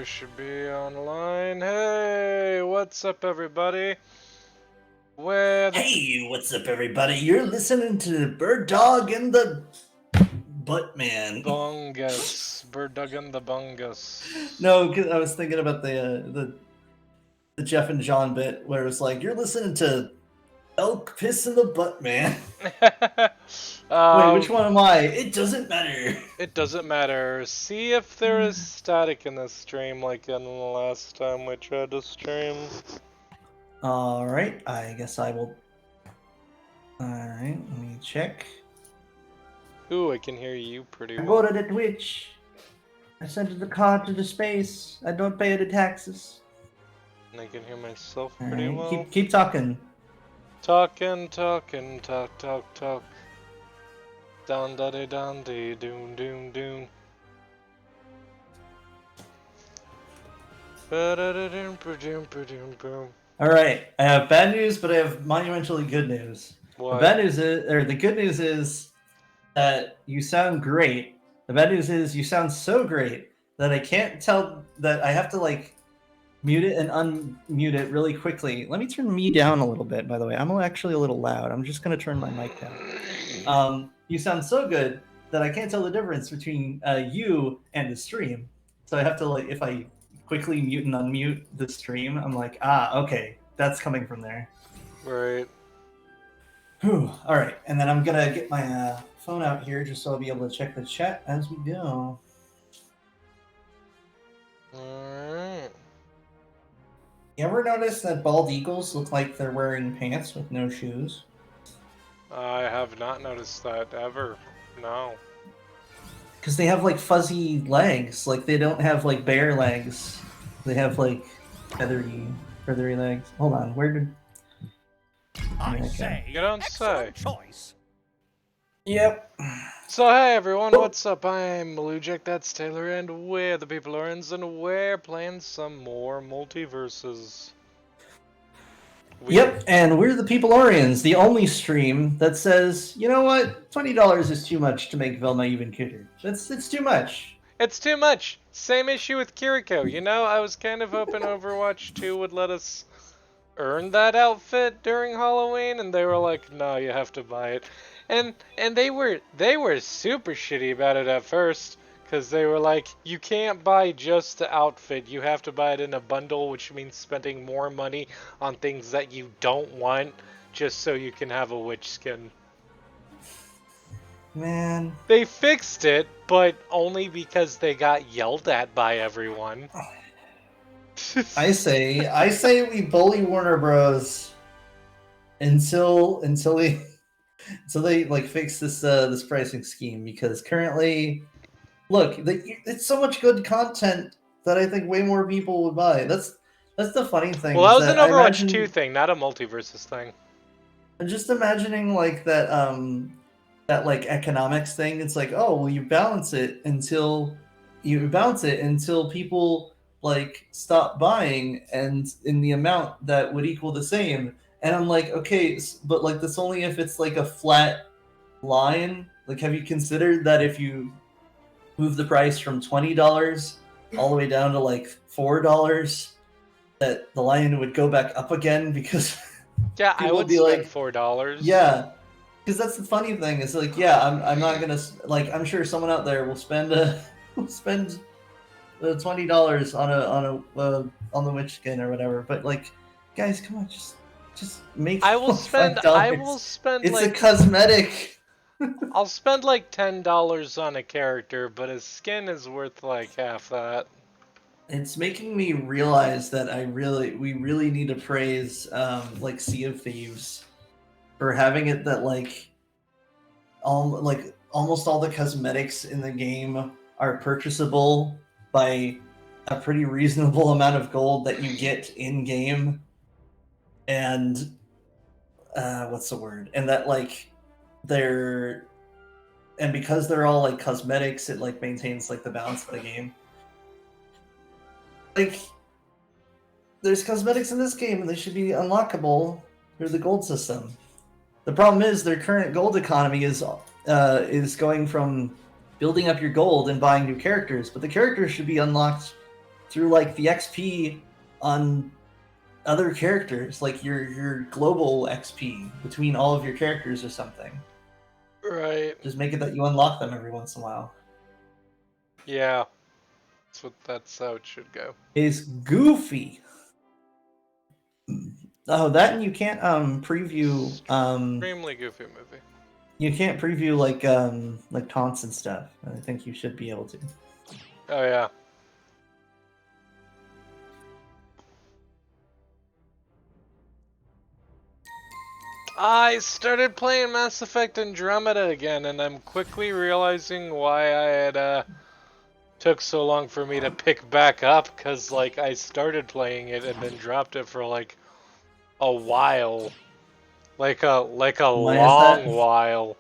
should be online. Hey, what's up, everybody? Where the Hey, what's up, everybody? You're listening to the Bird Dog and the Buttman. bungus? Bird-duggan the bungus. No, 'cause I was thinking about the Jeff and John bit where it was like, you're listening to Elk Piss and the Buttman. Wait, which one am I? It doesn't matter. It doesn't matter. See if there is static in this stream like in the last time we tried to stream. Alright, I guess I will. Alright, let me check. Ooh, I can hear you pretty I well. go to the Twitch. I sent the card to the space. I don't pay the taxes. And I can hear myself pretty Alright, well. keep talking. Talking, talk. Down da de down de doon doon doon. Alright, I have bad news, but I have monumentally good news. What? The bad news is, or the good news is that you sound great. The bad news is you sound so great that I can't tell that I have to like mute it and unmute it really quickly. Let me turn me down a little bit, by the way. I'm actually a little loud. I'm just gonna turn my mic down. You sound so good that I can't tell the difference between you and the stream. So I have to like, if I quickly mute and unmute the stream, I'm like, okay, that's coming from there. Right. Whew. All right, and then I'm gonna get my phone out here just so I'll be able to check the chat as we go. Alright. You ever notice that bald eagles look like they're wearing pants with no shoes? I have not noticed that ever. No. Because they have like fuzzy legs. Like they don't have like bare legs. They have like feathery legs. Hold on, where did? I say, You don't say. excellent choice. Yep. So hey everyone, what's up? I'm Malujek, that's Taylor, and we're the Peepolorians, and we're playing some more MultiVersus. Yep, and we're the Peepolorians, the only stream that says, you know what, $20 is too much to make Velma even cuter. It's too much. It's too much. Same issue with Kiriko. You know, I was kind of hoping Overwatch 2 would let us earn that outfit during Halloween, and they were like, no, you have to buy it. And they were super shitty about it at first, because they were like, you can't buy just the outfit, you have to buy it in a bundle, which means spending more money on things that you don't want, just so you can have a witch skin. Man. They fixed it, but only because they got yelled at by everyone. I say we bully Warner Bros. until they like fix this pricing scheme, because currently, look, it's so much good content that I think way more people would buy. That's the funny thing. Well, that was an I Overwatch imagine, 2 thing, not a MultiVersus thing. I'm just imagining like that like economics thing. It's like, oh well, you balance it until people like stop buying, and in the amount that would equal the same. And I'm like, okay, but like that's only if it's like a flat line. Like, have you considered that if you move the price from $20 all the way down to like $4, that the line would go back up again? Because Yeah, I would be spend like, $4. yeah, because that's the funny thing. Is like, yeah, I'm not gonna like. I'm sure someone out there will spend $20 on the witch skin or whatever. But like, guys, come on, just make. I will spend It's like a cosmetic. I'll spend like $10 on a character, but a skin is worth like half that. It's making me realize that we really need to praise like Sea of Thieves for having it that like almost all the cosmetics in the game are purchasable by a pretty reasonable amount of gold that you get in game. And what's the word? And that like because they're all like cosmetics, it like maintains like the balance of the game. Like, there's cosmetics in this game, and they should be unlockable through the gold system. The problem is their current gold economy is going from building up your gold and buying new characters, but the characters should be unlocked through like the XP on other characters, like your global XP between all of your characters or something. Right. Just make it that you unlock them every once in a while. Yeah. That's how it should go. Is goofy. Oh, that and you can't preview Extremely goofy movie. you can't preview like taunts and stuff. I think you should be able to. Oh yeah. I started playing Mass Effect Andromeda again, and I'm quickly realizing why I had took so long for me to pick back up, because like I started playing it and then dropped it for like a while, like a long while,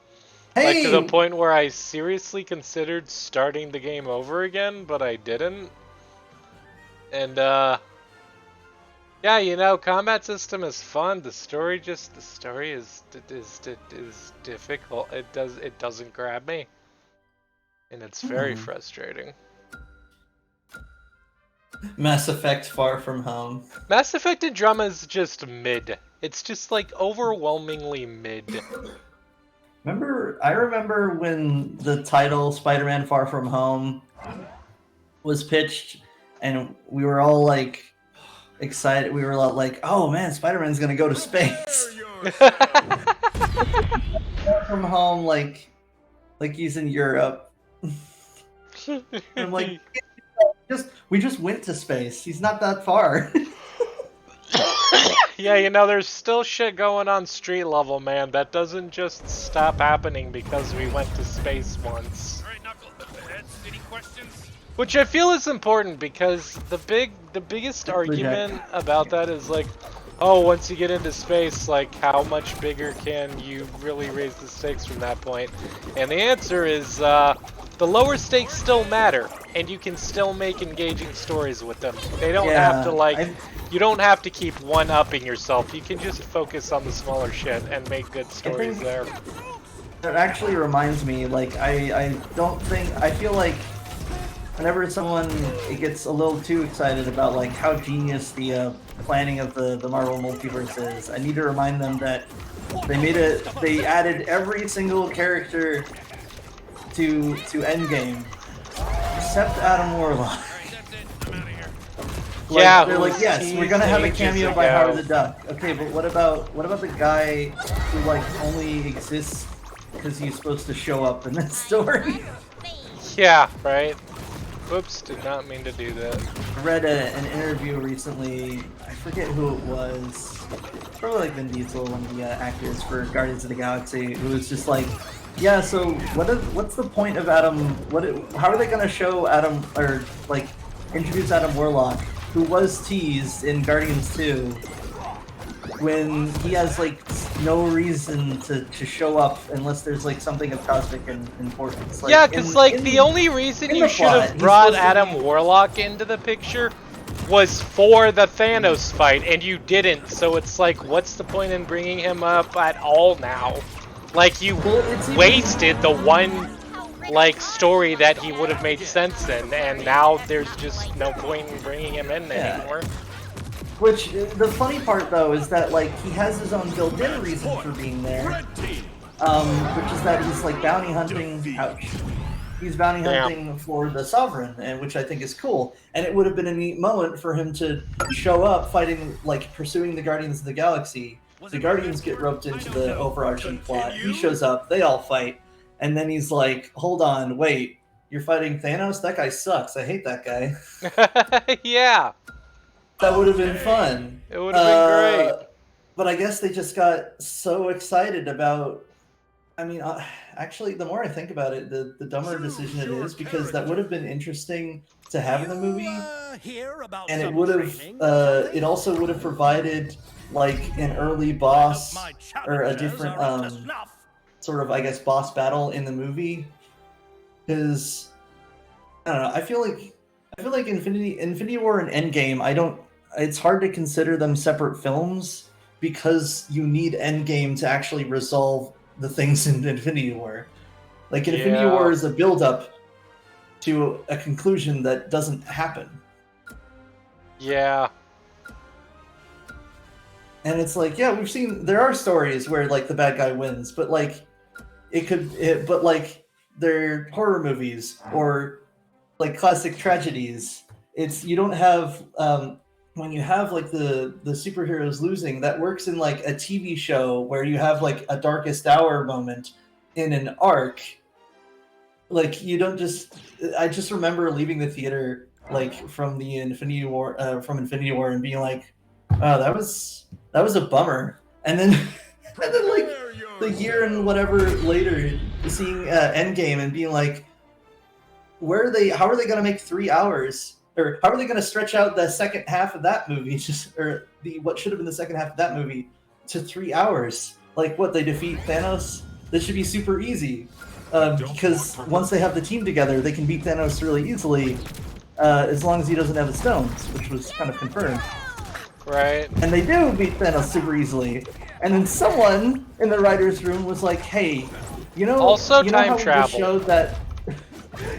like to the point where I seriously considered starting the game over again, but I didn't. And yeah, you know, combat system is fun. The story is difficult. It doesn't grab me, and it's very frustrating. Mass Effect Far From Home. Mass Effect Andromeda is just mid. It's just like overwhelmingly mid. I remember when the title Spider-Man Far From Home was pitched, and we were all like excited. We were all like, "Oh man, Spider-Man's gonna go to space." Far From Home, like he's in Europe. I'm like, we just went to space. He's not that far. Yeah, you know, there's still shit going on street level, man. That doesn't just stop happening because we went to space once. All right, Knuckleheads, any questions? Which I feel is important, because the biggest argument about that is like, oh, once you get into space, like, how much bigger can you really raise the stakes from that point? And the answer is, the lower stakes still matter, and you can still make engaging stories with them. They don't have to, like, you don't have to keep one-upping yourself. You can just focus on the smaller shit and make good stories there. That actually reminds me, like, I feel like whenever someone gets a little too excited about, like, how genius the planning of the Marvel Multiverse is, I need to remind them that they added every single character to Endgame, except Adam Warlock. Like, yeah, they're like, yes, we're gonna have a cameo by Howard the Duck. Okay, but what about the guy who like only exists because he's supposed to show up in that story? Yeah, right. Whoops, did not mean to do that. I read an interview recently. I forget who it was. Probably like Vin Diesel, one of the actors for Guardians of the Galaxy, who was just like, yeah. So what's the point of Adam? How are they gonna show Adam, or like introduce Adam Warlock, who was teased in Guardians 2, when he has like no reason to show up unless there's like something of cosmic importance. Like, yeah, because like the only reason you should have brought Adam Warlock into the picture was for the Thanos fight, and you didn't. So it's like, what's the point in bringing him up at all now? Like, you wasted the one like story that he would have made sense in, and now there's just no point in bringing him in anymore. Which, the funny part though is that like he has his own built-in reason for being there, which is that he's like bounty hunting. Ouch. He's bounty hunting for the Sovereign, and which I think is cool. And it would have been a neat moment for him to show up fighting, like pursuing the Guardians of the Galaxy. The Guardians get roped into the overarching plot. He shows up. They all fight. And then he's like, hold on, wait, you're fighting Thanos? That guy sucks. I hate that guy. Yeah. That would have been fun. It would have been great. But I guess they just got so excited about... I mean, actually, the more I think about it, the dumber decision it is, because that would have been interesting to have in the movie. And it would have... it also would have provided, like, an early boss, or a different... sort of, I guess, boss battle in the movie, because I don't know. I feel like Infinity War and Endgame. It's hard to consider them separate films because you need Endgame to actually resolve the things in Infinity War. Like Infinity War is a build-up to a conclusion that doesn't happen. Yeah. And it's like, yeah, there are stories where like the bad guy wins, but like but like they're horror movies or like classic tragedies. You don't have when you have like the superheroes losing, that works in like a TV show where you have like a darkest hour moment in an arc. Like you don't just. I just remember leaving the theater like from Infinity War, and being like, "Oh, that was a bummer." And then and then like the year and whatever later, seeing Endgame and being like, "Where are they? How are they going to make 3 hours?" Or how are they going to stretch out the second half of that movie, what should have been the second half of that movie, to 3 hours? Like, what, they defeat Thanos? This should be super easy. Because once they have the team together, they can beat Thanos really easily, as long as he doesn't have the stones, which was kind of confirmed. Right. And they do beat Thanos super easily. And then someone in the writer's room was like, hey, Also you know time how we travel. just showed that...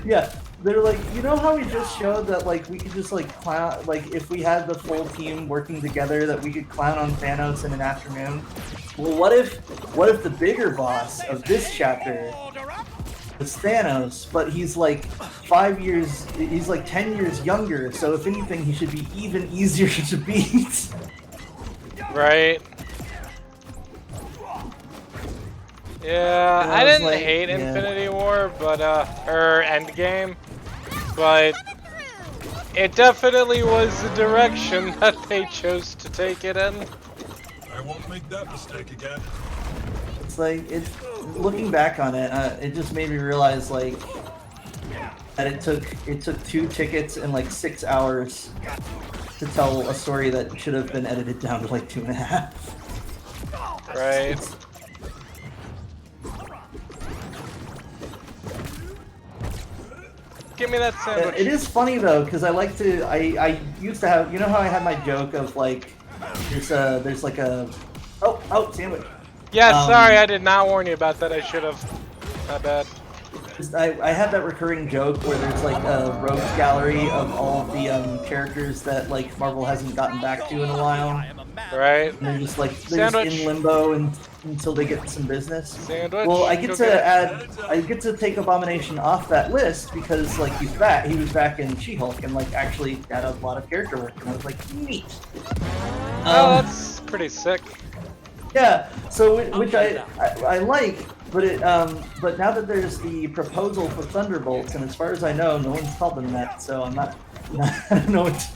Yeah. They're like, you know how we just showed that, like, we could just, like, clown, like, if we had the full team working together, that we could clown on Thanos in an afternoon? Well, what if the bigger boss of this chapter was Thanos, but he's, like, 10 years younger, so if anything, he should be even easier to beat. Right. Yeah, I didn't hate Infinity War, but, or Endgame. But it definitely was the direction that they chose to take it in. I won't make that mistake again. It's like, looking back on it, it just made me realize, like, that it took 2 tickets and like 6 hours to tell a story that should have been edited down to like 2.5. Right. Give me that sandwich. It is funny though, because I used to have, how I had my joke of like, there's like a, oh, sandwich. Yeah, sorry, I did not warn you about that. I should have. My bad. I had that recurring joke where there's like a rogues gallery of all of the characters that like Marvel hasn't gotten back to in a while. Right. And they're just in limbo until they get some business. Sandwich. Well, I get to take Abomination off that list because like he was back in She-Hulk and like actually had a lot of character work, and I was like, neat. Oh, that's pretty sick. Yeah. So which I like, but but now that there's the proposal for Thunderbolts, and as far as I know, no one's called them that, so I'm not I don't know what.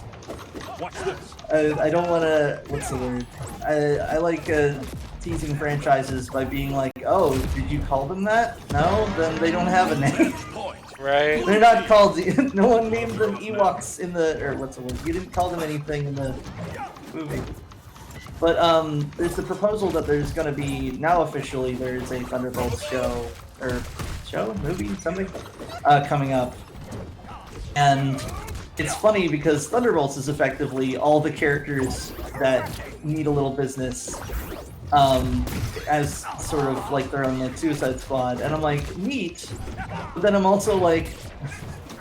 I don't want to. What's the word? I like teasing franchises by being like, "Oh, did you call them that? No, then they don't have a name." Right. They're not called. No one named them Ewoks in the. Or what's the word? You didn't call them anything in the movie. But there's the proposal that there's going to be now officially there's a Thunderbolts movie, something coming up, and. It's funny because Thunderbolts is effectively all the characters that need a little business as sort of like their own like Suicide Squad, and I'm like, neat. But then I'm also like,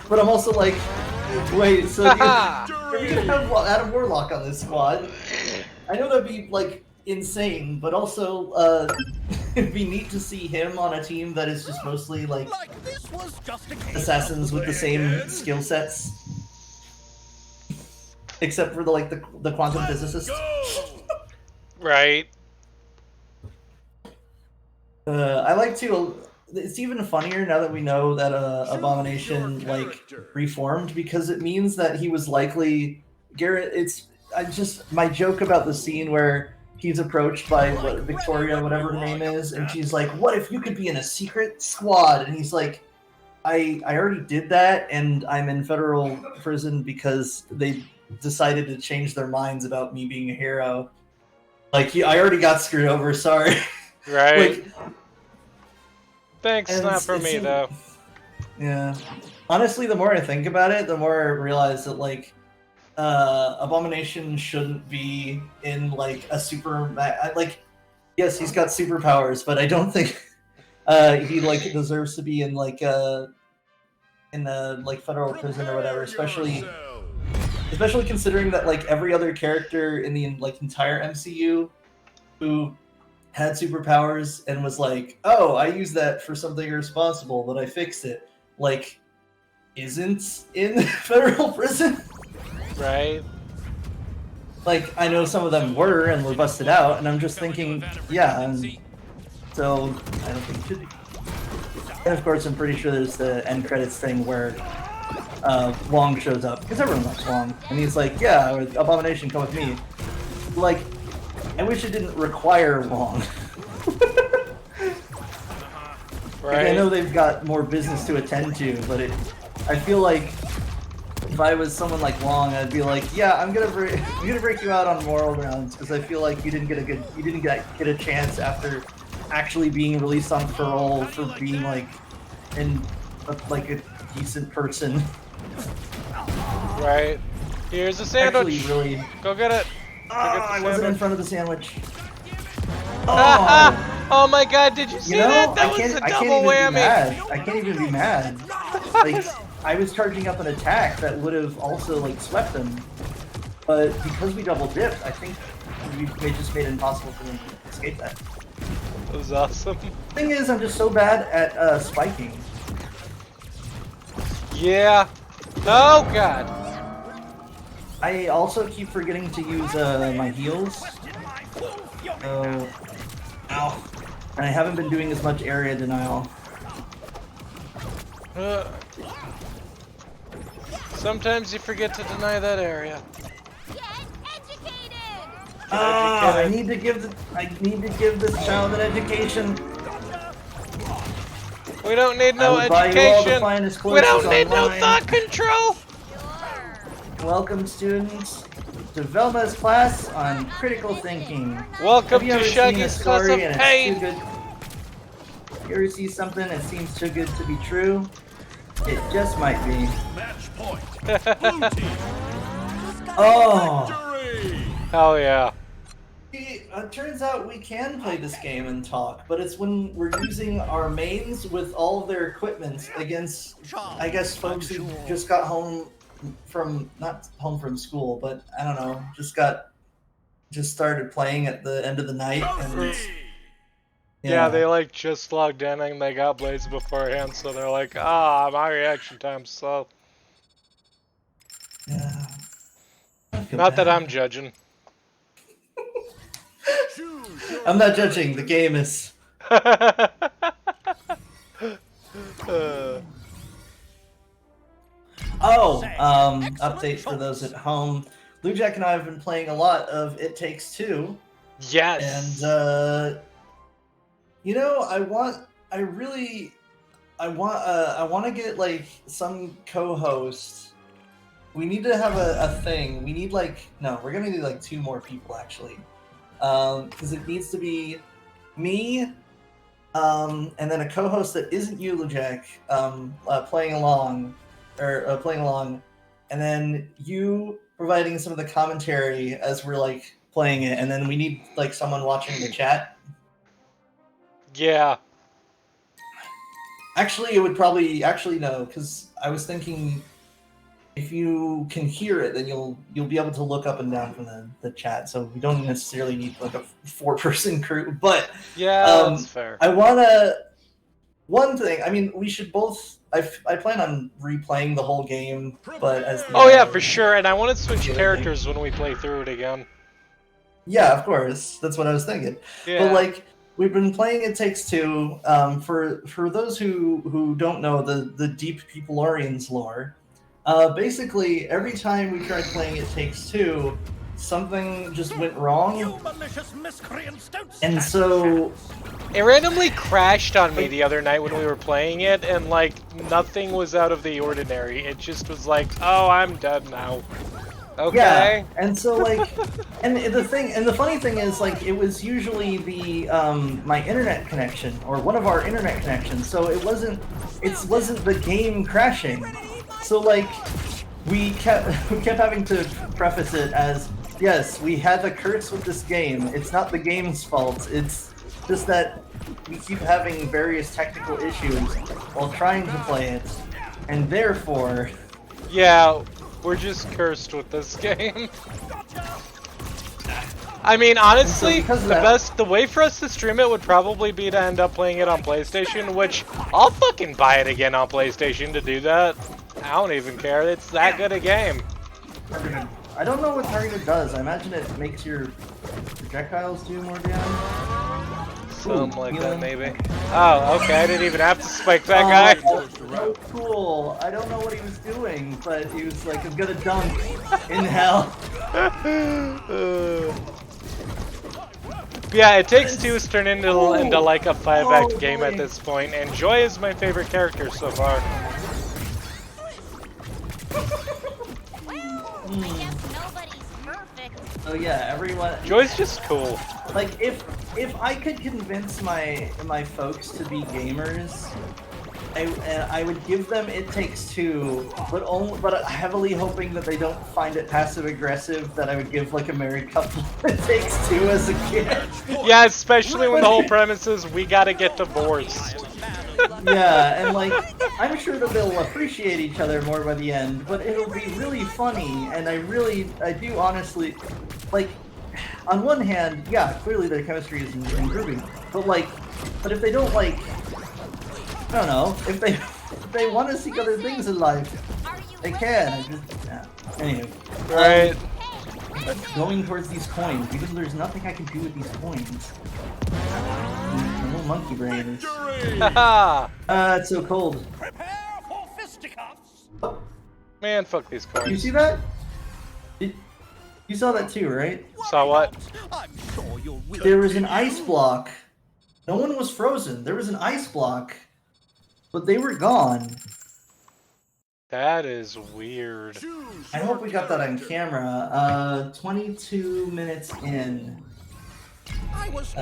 wait, so you're gonna have Adam Warlock on this squad? I know that'd be like insane, but also it'd be neat to see him on a team that is just mostly like assassins with the same skill sets. Except for the quantum physicist. Right. I like to. It's even funnier now that we know that Abomination like reformed, because it means that he was likely Garrett. My joke about the scene where he's approached by Victoria, whatever her name is, and she's like, "What if you could be in a secret squad?" And he's like, I already did that, and I'm in federal prison because they decided to change their minds about me being a hero. Like, I already got screwed over, sorry. Right. Thanks, not for me, though. Yeah. Honestly, the more I think about it, the more I realize that, like, Abomination shouldn't be in, like, a super... yes, he's got superpowers, but I don't think he, like, deserves to be in, like, in a, like, federal prison or whatever, especially... especially considering that like every other character in the like entire MCU who had superpowers and was like, "Oh, I used that for something irresponsible, but I fixed it," like isn't in federal prison. Right? Like, I know some of them were and were busted out, and I'm just thinking, yeah, so I don't think it should be. And of course, I'm pretty sure there's the end credits thing where Wong shows up, because everyone likes Wong, and he's like, yeah, Abomination, come with me. Like, I wish it didn't require Wong. Right. Like, I know they've got more business to attend to, but I feel like if I was someone like Wong, I'd be like, yeah, I'm gonna break you out on moral grounds because I feel like you didn't get a chance after actually being released on parole for being like a decent person. Right. Here's a sandwich. Actually, really. Go get it. Oh, I wasn't in front of the sandwich. Oh, Oh my god, did you see that? That was a double whammy. I can't even be mad. Like, I was charging up an attack that would have also like swept them, but because we double dipped, I think we just made it impossible for them to escape that. That was awesome. The thing is, I'm just so bad at spiking. Yeah. Oh god. I also keep forgetting to use my heals. Oh, ow. And I haven't been doing as much area denial. Sometimes you forget to deny that area. I need to give this child an education. We don't need no education. We don't need no thought control. Welcome, students, to Velma's class on critical thinking. Welcome to Shaggy's class of pain. You ever see something that seems too good to be true? It just might be. Match point. Blue team. Oh! Victory. Hell yeah. It turns out we can play this game and talk, but it's when we're using our mains with all of their equipment against, I guess, folks who just got home from, not home from school, but I don't know, just started playing at the end of the night. And yeah, they like just logged in and they got Blaze beforehand, so they're like, my reaction time's slow. Yeah. Not that I'm judging. I'm not judging, the game is. Update for those at home. Blue Jack and I have been playing a lot of It Takes Two. Yes. And I want to get like some co-host. We need to have a thing. We need we're gonna need like 2 more people actually. Because it needs to be me, and then a co-host that isn't you, Blue Jack, playing along, and then you providing some of the commentary as we're like playing it, and then we need like someone watching the chat. Yeah. Actually, it would probably no, because I was thinking if you can hear it, then you'll be able to look up and down from the chat. So we don't necessarily need like a 4-person crew, but yeah, that's fair. I one thing. I mean, we should both. I plan on replaying the whole game, but as yeah, for sure. And I want to switch characters when we play through it again. Yeah, of course. That's what I was thinking. Yeah. But like, we've been playing It Takes Two. For those who don't know the deep Peepolorians lore, basically every time we tried playing It Takes Two, something just went wrong. And so it randomly crashed on me the other night when we were playing it, and like nothing was out of the ordinary. It just was like, oh, I'm dead now. Okay. Yeah, and so like, and the funny thing is like, it was usually the my internet connection or one of our internet connections. So it wasn't the game crashing. So like, we kept having to preface it as, yes, we had a curse with this game. It's not the game's fault. It's just that we keep having various technical issues while trying to play it, and therefore. Yeah. We're just cursed with this game. I mean, honestly, because of that- the way for us to stream it would probably be to end up playing it on PlayStation, which I'll fucking buy it again on PlayStation to do that. I don't even care. It's that good a game. I don't know what targeted does. I imagine it makes your projectiles do more damage. Something Ooh, like you that, know? maybe. Oh, okay. I didn't even have to spike that guy. Oh, so cool. I don't know what he was doing, but he was like, I'm gonna dunk in hell. Yeah, It Takes Two has turned into like a 5-act Oh, game at boy. this point, and Joy is my favorite character so far. I guess nobody's perfect. Oh yeah, everyone. Joy's just cool. Like if I could convince my folks to be gamers, I would give them It Takes Two, but heavily hoping that they don't find it passive aggressive. That I would give like a married couple It Takes Two as a kid. Yeah, especially when the whole premise is we gotta get divorced. Yeah, and like I'm sure that they'll appreciate each other more by the end, but it'll be really funny, and I do honestly, like, on one hand, yeah, clearly their chemistry is improving, but if they don't like, I don't know, if they want to seek other things in life, they can. Anyway, Right. going towards these coins because there's nothing I can do with these coins. My little monkey brain is. Haha. It's so cold. Prepare for fisticuffs. Man, fuck these You coins. see that? You saw that too, right? Saw what? I'm sure you'll win. There was an ice block. No one was frozen. There was an ice block, but they were gone. That is weird. I hope we got that on camera. 22 minutes in. I was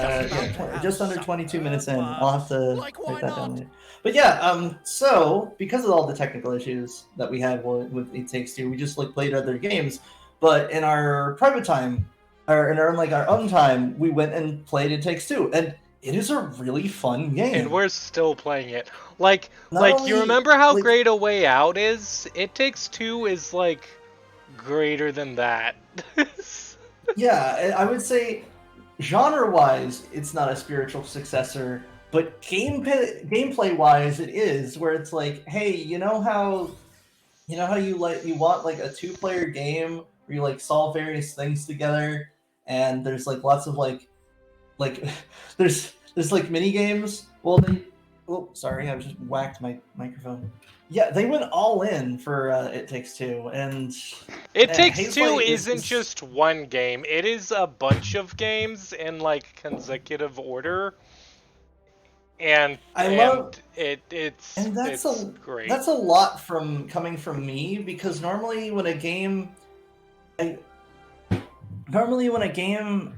Just under 22 minutes in. I'll have to Like, why write that down not? later. But yeah, so because of all the technical issues that we had with It Takes Two, we just like played other games. But in our private time, or in our own time, we went and played It Takes Two, and it is a really fun game. And we're still playing it. Like Not you only- remember how like- great A Way Out is? It Takes Two is like greater than that. Yeah, I would say genre-wise, it's not a spiritual successor, but gameplay-wise, it is. Where it's like, hey, you know how you want like a two-player game where you like solve various things together, and there's like lots of like there's like mini games. Well, oh, sorry, I just whacked my microphone. Yeah, they went all in for It Takes Two, and It Man, Takes Hazelight Two is- isn't just one game. It is a bunch of games in like consecutive order. And it's that's great. That's a lot coming from me, because normally when a game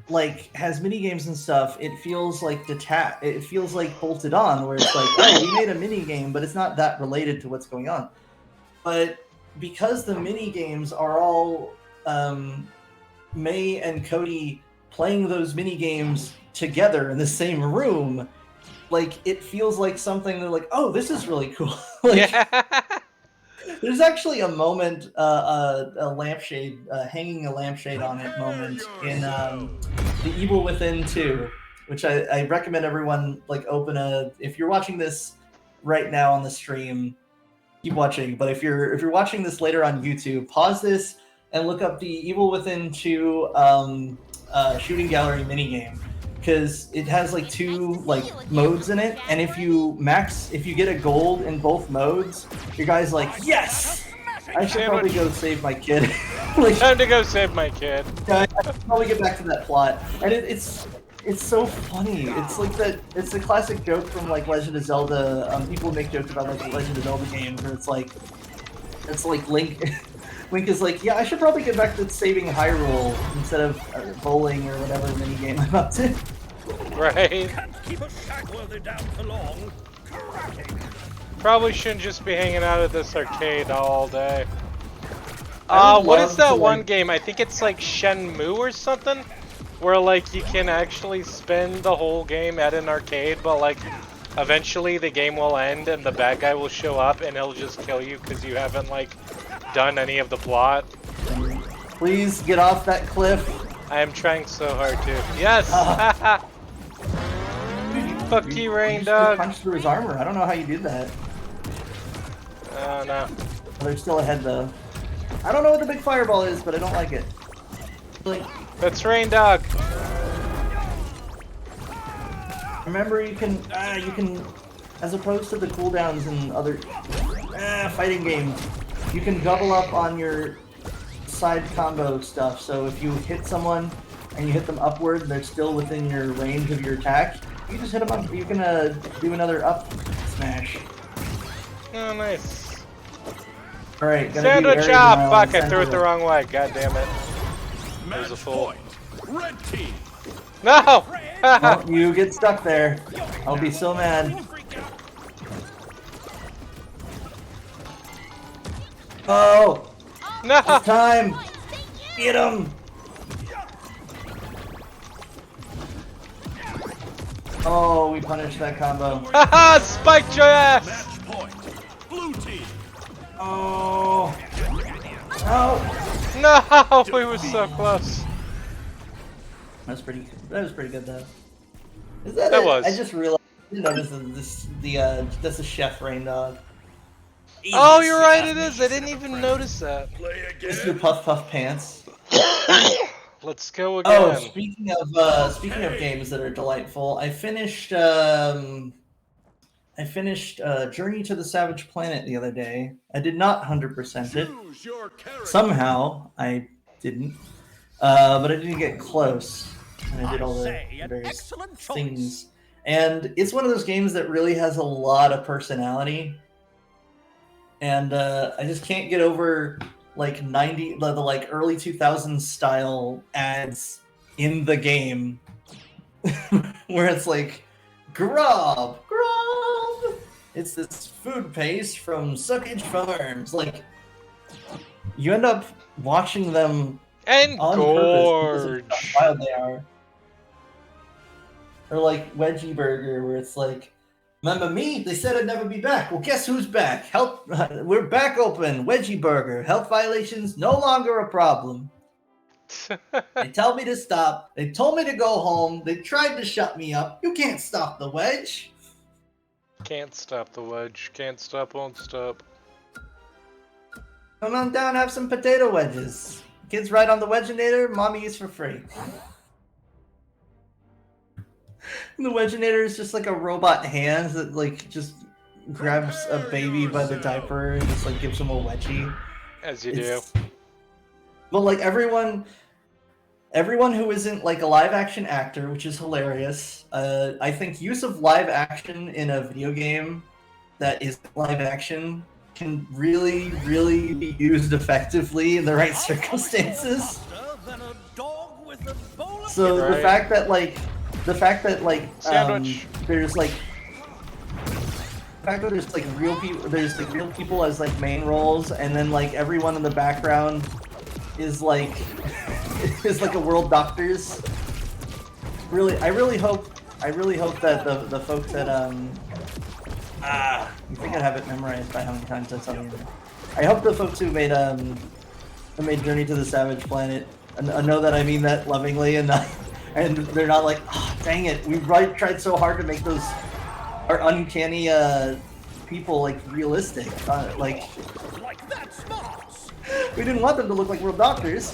like has mini games and stuff, it feels like detached. It feels like bolted on, where it's like, oh, we made a mini game, but it's not that related to what's going on. But because the mini games are all May and Cody playing those mini games together in the same room, like it feels like something they're like, oh, this is really cool. Like, Yeah. there's actually a moment, a lampshade, hanging a lampshade on it moment in The Evil Within 2, which I recommend everyone like if you're watching this right now on the stream, keep watching. But if you're watching this later on YouTube, pause this and look up The Evil Within 2 shooting gallery minigame. Because it has like two like modes in it, and if you get a gold in both modes, your guy's like, yes, I should probably go save my kid. Like, Time to go save my kid. I should probably get back to that plot, and it's so funny. It's like it's the classic joke from like Legend of Zelda. People make jokes about like the Legend of Zelda games, where it's like Link. Link is like, yeah, I should probably get back to saving Hyrule instead of bowling or whatever minigame I'm up to. Right. Can't keep a Shagworthy down for long. Cracking. Probably shouldn't just be hanging out at this arcade all day. I would What love is that to, one like- game? I think it's like Shenmue or something, where like you can actually spend the whole game at an arcade, but like eventually the game will end and the bad guy will show up and he'll just kill you because you haven't like done any of the plot. Please get off that cliff. I am trying so hard to. Yes! Fuck you, Rain just Dog. punched through his armor. I don't know how you did that. Oh no. They're still ahead though. I don't know what the big fireball is, but I don't like it. Like, That's Rain Dog. remember, you can, as opposed to the cooldowns in other fighting games, you can double up on your side combo stuff. So if you hit someone and you hit them upward, they're still within your range of your attack. You just hit them up. You can do another up smash. Oh, nice. All right, gonna Sandwich do chop! area Fuck, I denial threw it the and wrong way. God damn it. Match There's a fool. point. Red team. No! Oh, you get stuck there. I'll be so mad. Oh, No! it's time. Get him. Oh, we punished that combo. Haha! Spiked your ass! Match point. Blue team. Oh. Oh. No! We were so close. That was pretty good though. Is that That it? was. I just realized. I didn't notice that's a chef Rain Dog. Oh, you're right, it is. I didn't even notice that. Play Just your again. puff puff pants. Let's go Oh, again. speaking of games that are delightful, I finished Journey to the Savage Planet the other day. I did not 100% it. Choose your character. Somehow I didn't, but I didn't get close. And I did all the say, an various excellent choice. things. And it's one of those games that really has a lot of personality. And I just can't get over like the like early 2000s style ads in the game where it's like grub. It's this food paste from Suckage Farms. Like, you end up watching them And on purpose because of gorge. how wild they are. Or like Wedgie Burger, where it's like, remember me? They said I'd never be back. Well, guess who's back? We're back open. Wedgie Burger. Health violations no longer a problem. They tell me to stop. They told me to go home. They tried to shut me up. You can't stop the wedge. Can't stop the wedge. Can't stop, won't stop. Come on down, have some potato wedges. Kids ride on the Wedginator, mommy eats for free. And the Wedginator is just like a robot hand that like just grabs a baby by the diaper and just like gives him a wedgie. As you do. It's- But like everyone who isn't like a live action actor, which is hilarious, I think use of live action in a video game that is live action can really, really be used effectively in the right circumstances. So Right. the fact that Sandwich. there's like the fact that there's like real people as like main roles, and then like everyone in the background is like is like a World Doctors. I really hope that the folks at you think I'd have it memorized by how many times I saw it. I hope the folks who made Journey to the Savage Planet know that I mean that lovingly, and and they're not like, oh, dang it, we tried so hard to make our uncanny people like realistic, like that smarts. we didn't want them to look like World Doctors.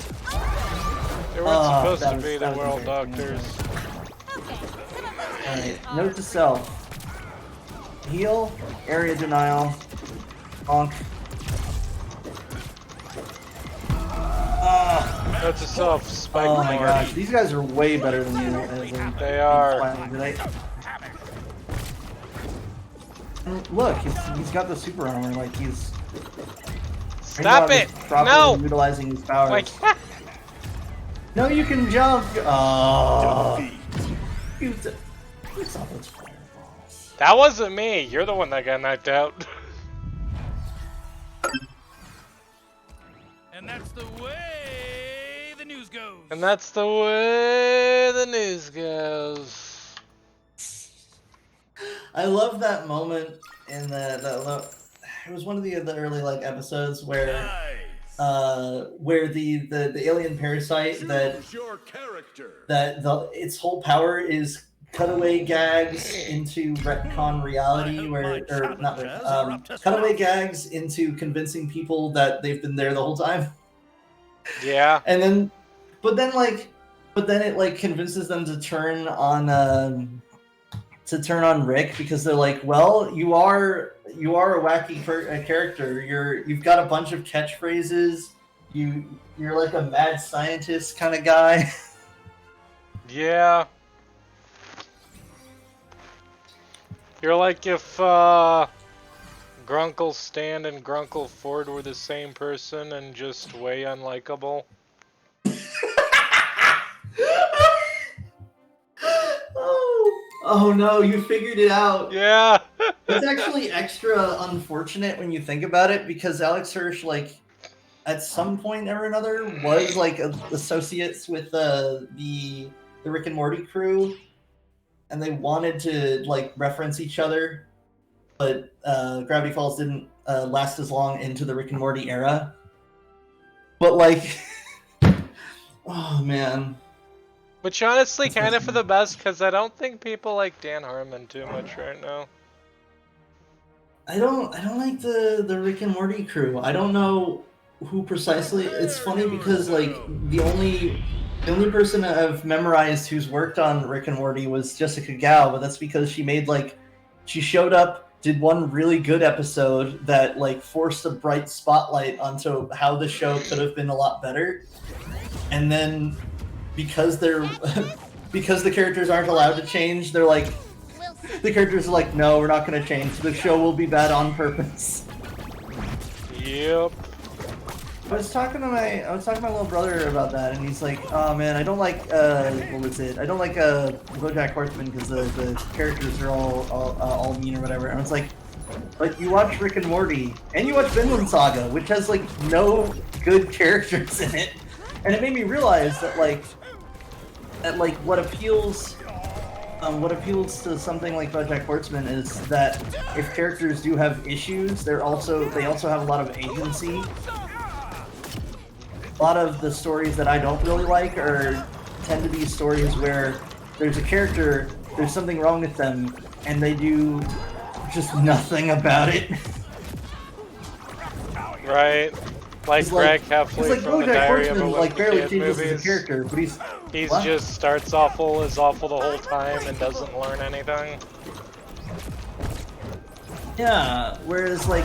They weren't supposed that to was- be that the was world embarrassing. doctors. Alright, note to self. Heal, area denial, bonk. Note to self, spike Oh my more. gosh, these guys are way better than you. As They are. Look, he's got the super armor, like he's... Stop Rainbow it! is properly No! Utilizing his powers. Like, No, you can jump! Oh, you saw those fireballs. that wasn't me. You're the one that got knocked out. And that's the way the news goes. And that's the way the news goes. I love that moment in it was one of the early like episodes where the alien parasite Choose your character. its whole power is cutaway gags into retcon reality cutaway gags into convincing people that they've been there the whole time. Yeah. And then but then it like convinces them to turn on Rick because they're like, well, you are a wacky character. You've got a bunch of catchphrases. You're like a mad scientist kind of guy. Yeah. You're like if Grunkle Stan and Grunkle Ford were the same person and just way unlikable. Oh no, you figured it out. Yeah. It's actually extra unfortunate when you think about it because Alex Hirsch, like, at some point or another, was like associates with the Rick and Morty crew, and they wanted to like reference each other, but Gravity Falls didn't last as long into the Rick and Morty era. But like, oh man. Which honestly kind of for the best, because I don't think people like Dan Harmon too much right now. I don't like the Rick and Morty crew. I don't know who precisely. It's funny because like the only person I've memorized who's worked on Rick and Morty was Jessica Gao, but that's because she showed up, did one really good episode that like forced a bright spotlight onto how the show could have been a lot better, and then because the characters aren't allowed to change, they're like, the characters are like, no, we're not going to change. The show will be bad on purpose. Yep. I was talking to my little brother about that, and he's like, oh man, I don't like what was it? I don't like BoJack Horseman because the characters are all mean or whatever. And I was like, but you watch Rick and Morty, and you watch Vinland Saga, which has like no good characters in it, and it made me realize that what appeals to something like BoJack Horseman is that if characters do have issues, they also have a lot of agency. A lot of the stories that I don't really like tend to be stories where there's a character, there's something wrong with them, and they do just nothing about it. Right. Like Greg Heffley from the Diary of a like barely Kid changes movies. as a character, but he's just starts awful, is awful the whole time, and doesn't learn anything. Yeah, whereas like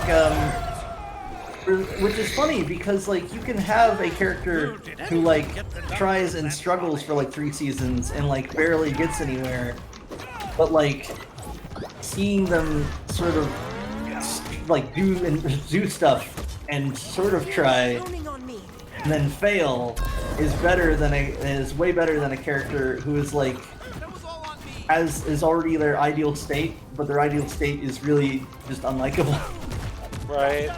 which is funny because like you can have a character who like tries and struggles for like 3 seasons and like barely gets anywhere, but like seeing them sort of like do stuff and sort of try and then fail is way better than a character who is like is already their ideal state, but their ideal state is really just unlikable. Right.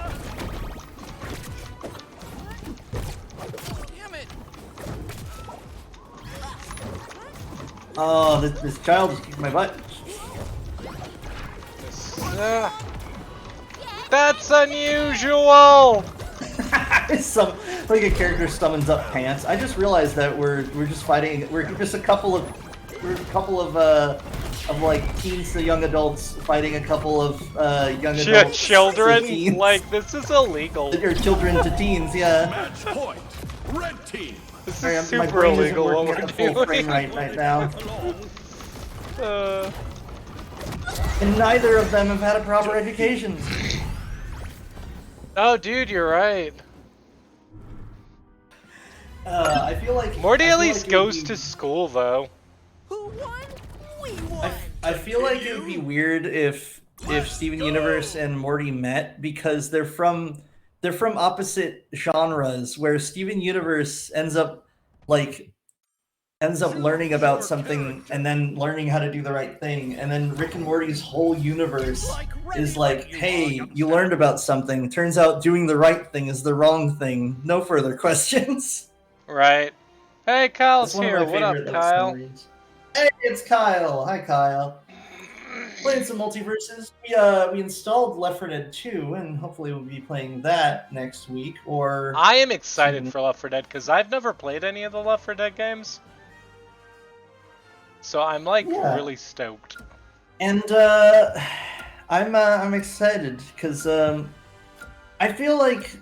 Oh, this child is kicking my butt. That's unusual! Some like a character summons up pants. I just realized that we're just fighting. We're just a couple of like teens to young adults fighting a couple of young adults. Children? Teens. Like, this is illegal. Or children to teens, yeah. Match point. Red team. This Sorry, is my super brain illegal isn't what working we're at the full frame doing. right now. Uh, And neither of them have had a proper education. oh, dude, you're right. I feel like Morty I at feel least like goes to school, though. Who won? We won. I feel like it would be weird if Steven Universe and Morty met because they're from opposite genres. Where Steven Universe ends up learning about something and then learning how to do the right thing, and then Rick and Morty's whole universe is like, hey, you learned about something. Turns out doing the right thing is the wrong thing. No further questions. Right. Hey, Kyle's That's one of here. my What up, favorite Kyle? stories. Hey, it's Kyle. Hi, Kyle. playing some MultiVersus. We installed Left 4 Dead 2, and hopefully we'll be playing that next week. Or I am excited for Left 4 Dead because I've never played any of the Left 4 Dead games. So I'm like really stoked. And I'm excited because I feel like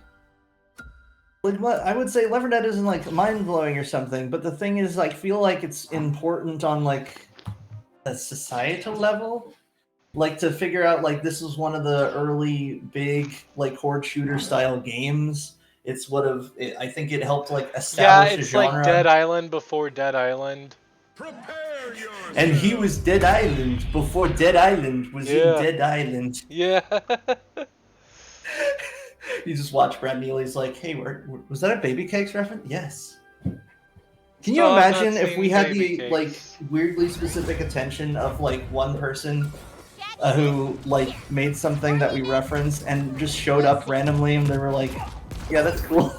I would say Left 4 Dead isn't like mind blowing or something, but the thing is, I feel like it's important on like a societal level, like to figure out like this is one of the early big like horde shooter style games. It's I think it helped like establish a genre. Yeah, it's like Dead Island before Dead Island. Prepare yourself. And he was Dead Island before Dead Island was in Dead Island. Yeah. You just watch Brad Neely's like, hey, was that a Baby Cakes reference? Yes. Can you imagine if we had the like weirdly specific attention of like one person who like made something that we referenced and just showed up randomly and they were like, yeah, that's cool.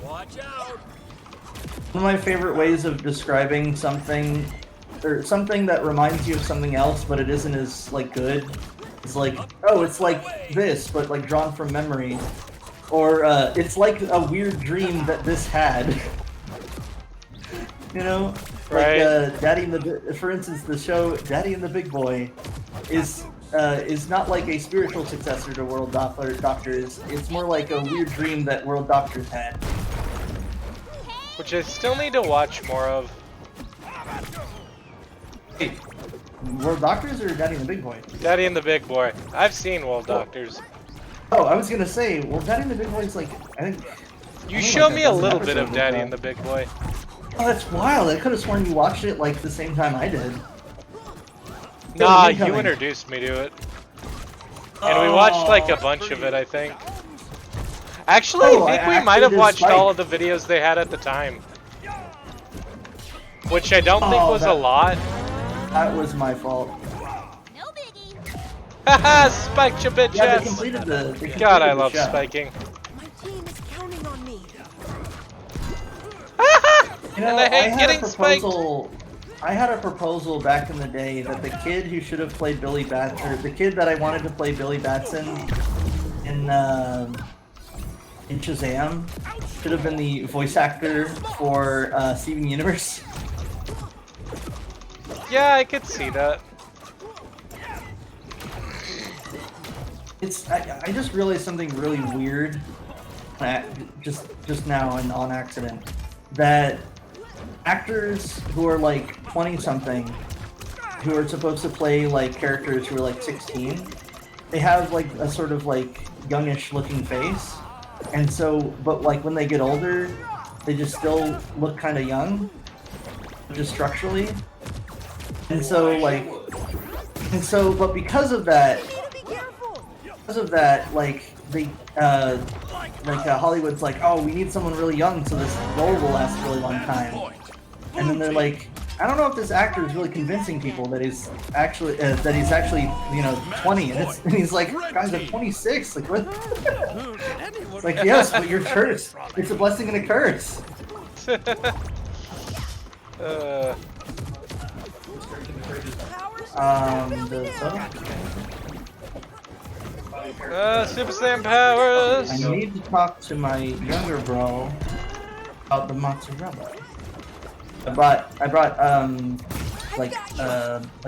Watch out. One of my favorite ways of describing something, or something that reminds you of something else, but it isn't as like good, is like, oh, it's like this, but like drawn from memory, or it's like a weird dream that this had. You know, Right. like Daddy and for instance, the show Daddy and the Big Boy is not like a spiritual successor to World Doctors. It's more like a weird dream that World Doctors had. Which I still need to watch more of. Hey, World Doctors or Daddy and the Big Boy? Daddy and the Big Boy. I've seen World Doctors. Oh, I was gonna say, well, Daddy and the Big Boy is like, I think. You show me a little bit of Daddy and the Big Boy. Oh, that's wild. I could have sworn you watched it like the same time I did. Nah, you introduced me to it. And we watched like a bunch of it, I think. Actually, I think we might have watched all of the videos they had at the time. Which I don't think was a lot. That was my fault. No biggie. Haha, spiked your bitch Yeah, they ass. completed the. God, I love spiking. My team is counting on me. You know, And I hate getting spiked. I had a proposal back in the day that the kid who should have played Billy Batson, or the kid that I wanted to play Billy Batson in Shazam, should have been the voice actor for Steven Universe. Yeah, I could see that. I just realized something really weird, just now and on accident, that actors who are like 20-something, who are supposed to play like characters who are like 16, they have like a sort of like youngish looking face, and so, but like when they get older, they just still look kind of young, just structurally, and so like, but because of that, like they, Hollywood's like, oh, we need someone really young so this role will last a really long time. And then they're like, I don't know if this actor is really convincing people that he's actually, you know, 20. And he's like, guys, I'm 26. Like, what? It's like, yes, but you're cursed. It's a blessing and a curse. The soda? Super Saiyan powers! I need to talk to my younger bro about the mozzarella. I brought like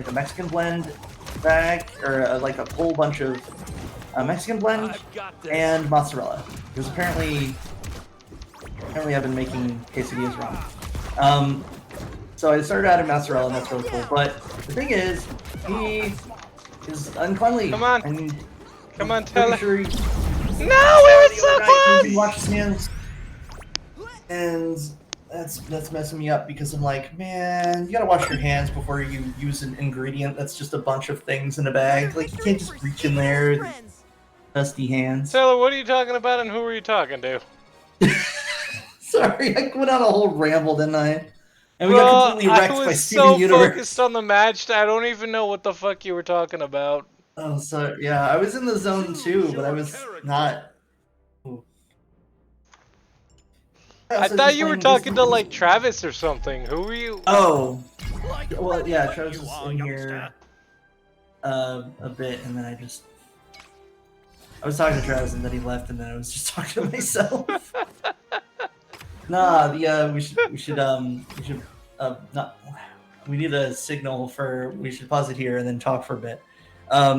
a Mexican blend bag, or like a whole bunch of Mexican blend and mozzarella. Because apparently I've been making quesadillas wrong. So I started out in mozzarella, and that's really cool. But the thing is, he is uncleanly. Come on. And Come on, tell her. sure No, we were so close! he washed his hands, and that's messing me up because I'm like, man, you gotta wash your hands before you use an ingredient that's just a bunch of things in a bag. Like, you can't just reach in there with dusty hands. Taylor, what are you talking about and who are you talking to? Sorry, I went on a whole ramble, didn't I? And we got completely wrecked by Steven Universe. Focused on the match, I don't even know what the fuck you were talking about. Oh, so yeah, I was in the zone too, but I was not. Ooh. I I was thought just you were playing talking Disney. to like Travis or something. Who were you? Oh, Like well, yeah, what Travis you was are, in youngster. here a bit, and then I was talking to Travis, and then he left, and then I was just talking to myself. Nah, not. We need a signal for. We should pause it here and then talk for a bit. I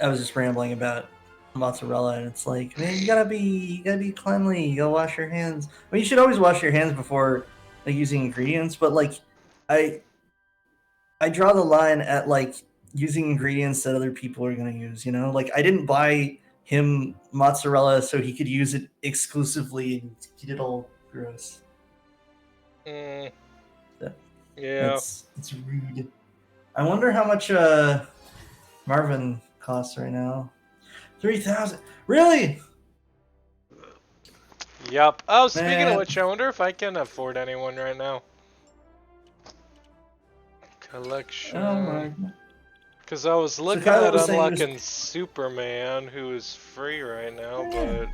was just rambling about mozzarella, and it's like, man, you gotta be cleanly. You gotta wash your hands. I mean, you should always wash your hands before like using ingredients, but like, I I draw the line at like using ingredients that other people are gonna use. You know, like I didn't buy him mozzarella so he could use it exclusively and get it all gross. Mm, That- yeah. It's rude. I wonder how much Marvin costs right now. 3,000. Really? Yup. Oh, speaking of Man. which, I wonder if I can afford anyone right now. Collection. Oh my. Because I was So looking Kyle at was saying he was- unlocking Superman, who is free right now, but...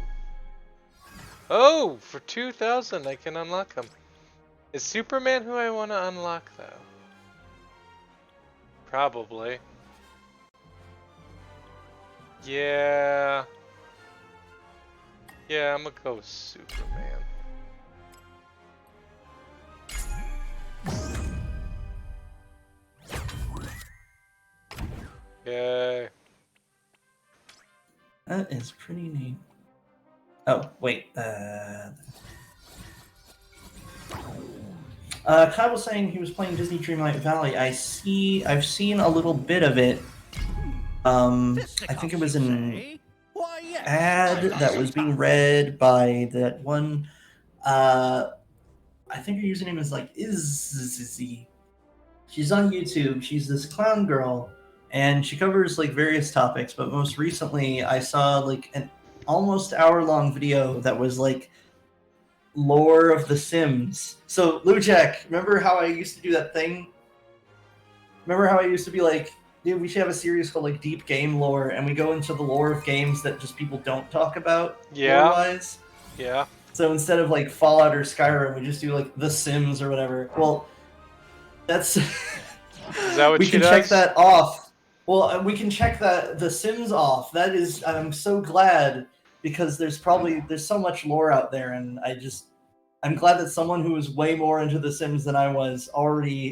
Oh! For 2,000 I can unlock him. Is Superman who I want to unlock, though? Probably. Yeah... Yeah, I'm gonna go with Superman. Yay. That is pretty neat. Oh, wait. Kyle was saying he was playing Disney Dreamlight Valley. I've seen a little bit of it. I think it was an Why, yes. ad that was being read by that one. I think her username is like Izzy. She's on YouTube. She's this clown girl, and she covers like various topics. But most recently, I saw like an almost hour-long video that was like lore of The Sims. So, Lujack, remember how I used to do that thing? Remember how I used to be like, dude, we should have a series called like Deep Game Lore, and we go into the lore of games that just people don't talk about Yeah. lore-wise? Yeah. So instead of like Fallout or Skyrim, we just do like The Sims or whatever. Well, that's... Is that what we she can does? check that off. Well, we can check that The Sims off. That is, I'm so glad because there's so much lore out there, and I'm glad that someone who is way more into The Sims than I was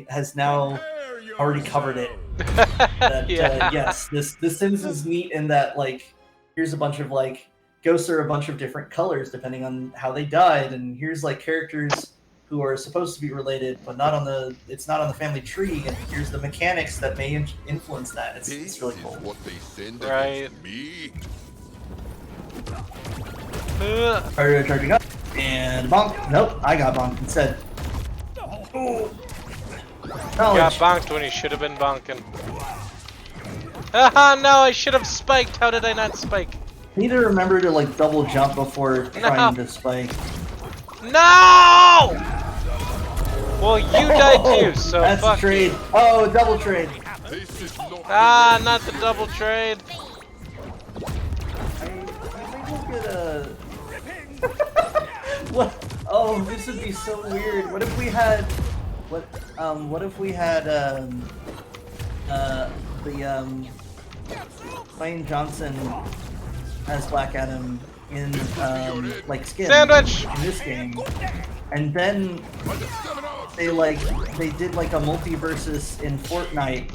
has now already covered it. That Yeah. yes, The Sims is neat in that like here's a bunch of like ghosts are a bunch of different colors depending on how they died, and here's like characters who are supposed to be related, but it's not on the family tree, and here's the mechanics that may influence that. It's really cool. What they send Right. against me? Are you charging up? And bonk. Nope, I got bonked instead. Ooh. Got Knowledge. bonked when he should have been bonking. Haha, no, I should have spiked. How did I not spike? Need to remember to like double jump before trying to spike. No! Well, you died too, so That's fuck a trade. you. Oh, double trade. This is not Ah, not the double trade. I think we'll get a. What? Oh, this would be so weird. What if we had? What if we had Dwayne Johnson as Black Adam in like skin Sandwich! in this game, and then they did like a MultiVersus in Fortnite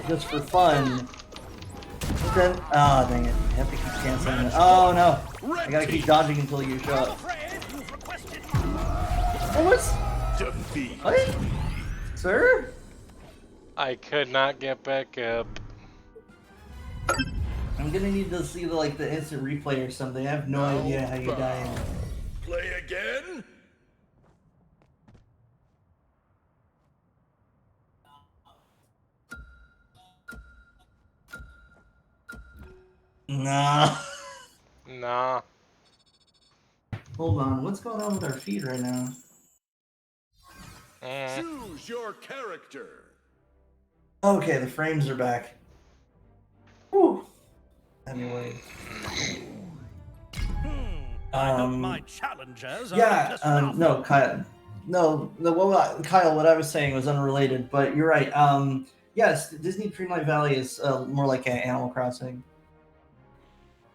just for fun. But then, oh dang it, I have to keep canceling it. Oh no, I gotta keep dodging until you show up. Defeat. What? Sir? I could not get back up. I'm gonna need to see the instant replay or something. I have no idea how you die. Play again? Nah. Nah. Hold on, what's going on with our feed right now? Mm. Choose your character. Okay, the frames are back. Whew. Anyway. I hope my challengers are Yeah, just enough. no, Kyle. No, Kyle, what I was saying was unrelated, but you're right. Yes, Disney Dreamlight Valley is more like an Animal Crossing.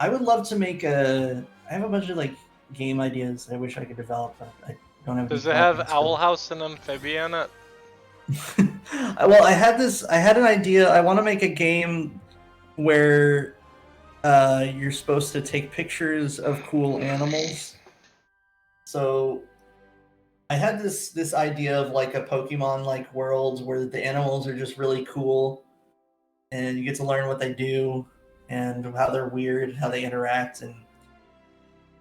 I would love to make a. I have a bunch of like game ideas I wish I could develop, but I don't have. Does any it have plugins for Owl them. House and Amphibia in it? Well, I had an idea. I want to make a game where you're supposed to take pictures of cool animals. So I had this idea of like a Pokemon like world where the animals are just really cool, and you get to learn what they do and how they're weird, how they interact, and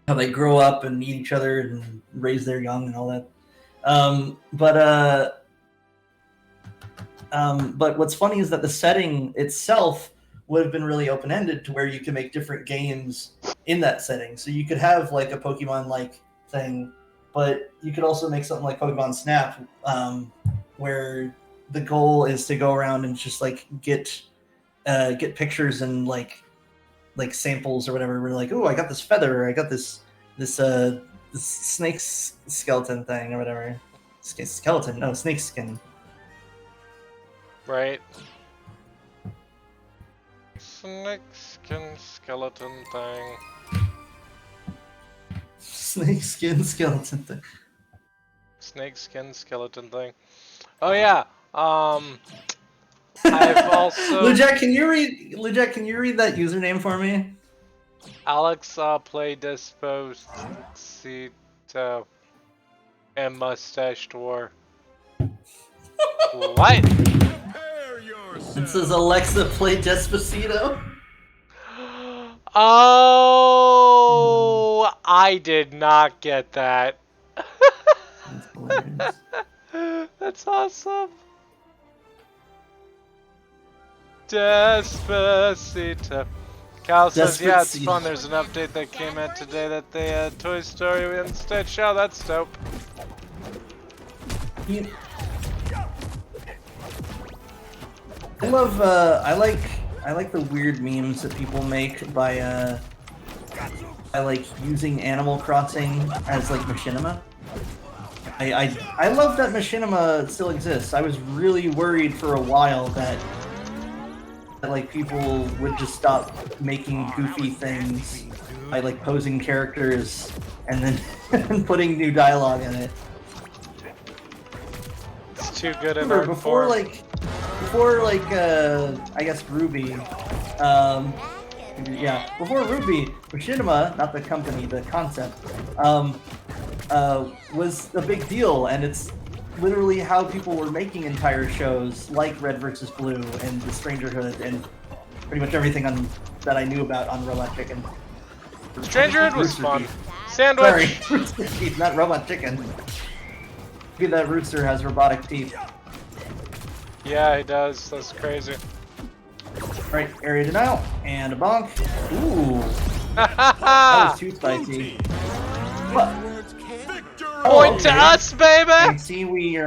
how they grow up and meet each other and raise their young and all that. But what's funny is that the setting itself would have been really open-ended to where you can make different games in that setting. So you could have like a Pokemon-like thing, but you could also make something like Pokemon Snap, where the goal is to go around and just like get pictures and like samples or whatever. We're like, oh, I got this feather, I got this snake skeleton thing or whatever. Skeleton, no, snake skin. Right. Snake skin skeleton thing. Snake skin skeleton thing. Snake skin skeleton thing. Oh yeah. I've also Lujack, can you read that username for me? Alex play Desposito and Mustached War. What? Prepare yourself. It says Alexa play Despacito. Oh, I did not get that. That's hilarious. That's awesome. Despacito. Cal says, yeah, it's Despacito. fun. There's an update that came out today that they had Toy Story instead. Oh, that's dope. I love I like the weird memes that people make by like using Animal Crossing as like machinima. I love that machinima still exists. I was really worried for a while that like people would just stop making goofy things by like posing characters and then putting new dialogue in it. It's too good in Remember, art before form. I guess Ruby, before Ruby, Machinima, not the company, the concept, was a big deal, and it's literally how people were making entire shows like Red vs. Blue and The Strangerhood and pretty much everything that I knew about on Robot Chicken. Strangerhood was Rooster fun. Teeth. Sandwich. Sorry, Rooster Teeth, not Robot Chicken. Maybe that rooster has robotic teeth. Yeah, he does. That's crazy. Alright, area denial, and a bonk. Ooh, that Hahaha! was too spicy. What? Point to us, baby! I see we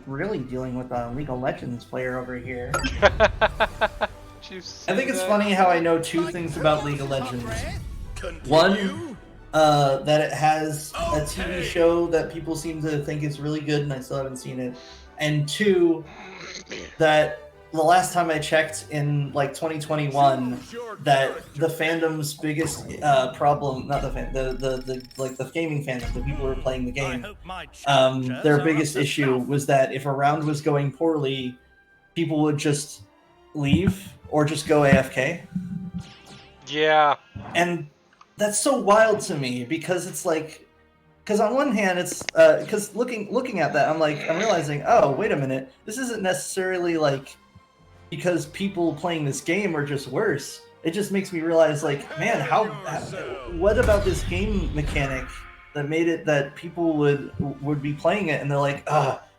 really dealing with a League of Legends player over here. I think it's funny how I know two things about League of Legends. One, that it has a TV show that people seem to think is really good, and I still haven't seen it. And two, that the last time I checked in like 2021, that the fandom's biggest problem, not the fan, the gaming fandom, the people who are playing the game, their biggest issue was that if a round was going poorly, people would just leave or just go AFK. Yeah. And that's so wild to me because it's like, because on one hand it's because looking at that, I'm realizing, oh, wait a minute, this isn't necessarily like because people playing this game are just worse. It just makes me realize, like, man, what about this game mechanic that made it that people would be playing it and they're like,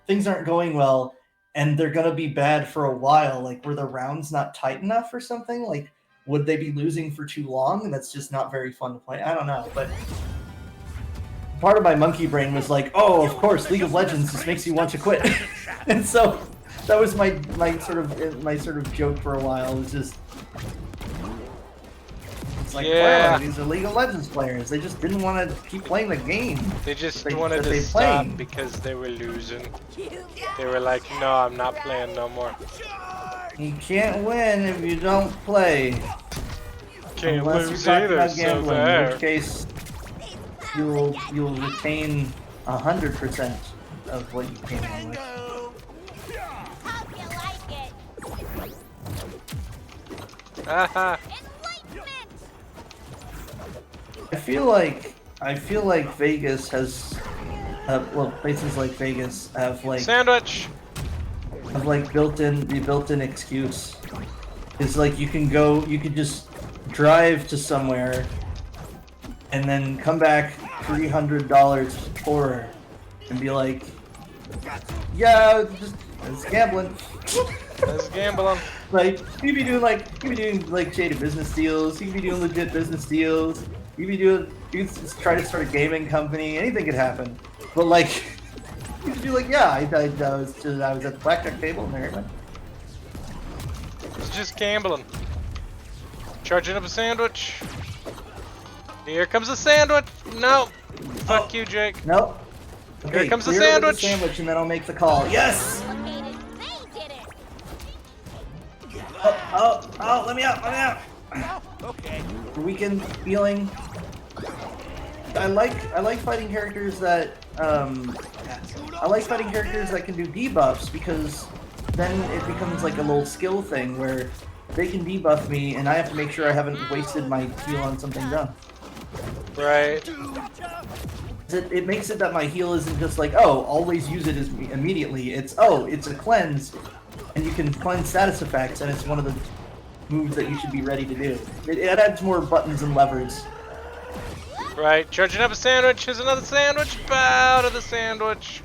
things aren't going well and they're gonna be bad for a while. Like, were the rounds not tight enough or something? Like, would they be losing for too long and that's just not very fun to play? I don't know, but part of my monkey brain was like, oh, of course, League of Legends just makes you want to quit. And so that was my sort of joke for a while. It was just, like, Yeah. wow, these are League of Legends players. They just didn't want to keep playing the game. They just They- wanted that to they stop playing. because they were losing. They were like, no, I'm not playing no more. You can't win if you don't play. Can't Unless lose you're talking either, about so gambling, in there. which case you'll retain 100% of what you came in with. Hope you like it. Haha. Enlightenment! I feel like Vegas has, well, places like Vegas have Sandwich! the built-in excuse. It's like you can just drive to somewhere and then come back $300 poorer and be like, yeah, it's gambling. Let's gamble. Like you be doing like shady business deals. You can be doing legit business deals. You can just try to start a gaming company. Anything could happen. But like, you could be like, yeah, I was at the blackjack table and there it went. It's just gambling. Charging up a sandwich. Here comes a sandwich. No. Fuck you, Jake. Nope. Okay, Here comes the clear with sandwich. sandwich, and then I'll make the call. Yes. Complicated. They did it. Oh! Let me out! Okay. Weakened feeling. I like fighting characters that can do debuffs because then it becomes like a little skill thing where they can debuff me and I have to make sure I haven't wasted my heal on something dumb. Right. It makes it that my heal isn't just like, oh, always use it immediately. It's a cleanse, and you can cleanse status effects, and it's one of the moves that you should be ready to do. It adds more buttons and levers. Right. Charging up a sandwich. Here's another sandwich. Bow to the sandwich.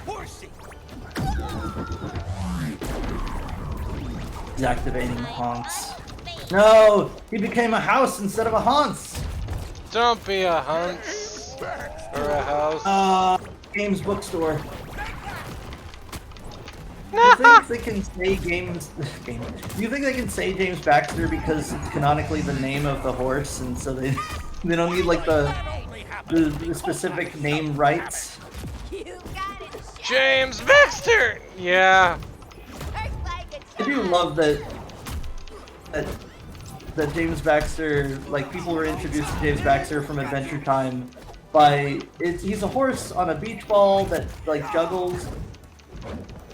Horsey. Deactivating honks. No! He became a house instead of a haunts! Don't be a hunts or a house. Games bookstore. Do you think they can say Do you think they can say James Baxter because it's canonically the name of the horse, and so they don't need like the specific name rights? You got it. James Baxter. Yeah. Hurt like a I do love that James Baxter, like people were introduced to James Baxter from Adventure Time by he's a horse on a beach ball that like juggles. I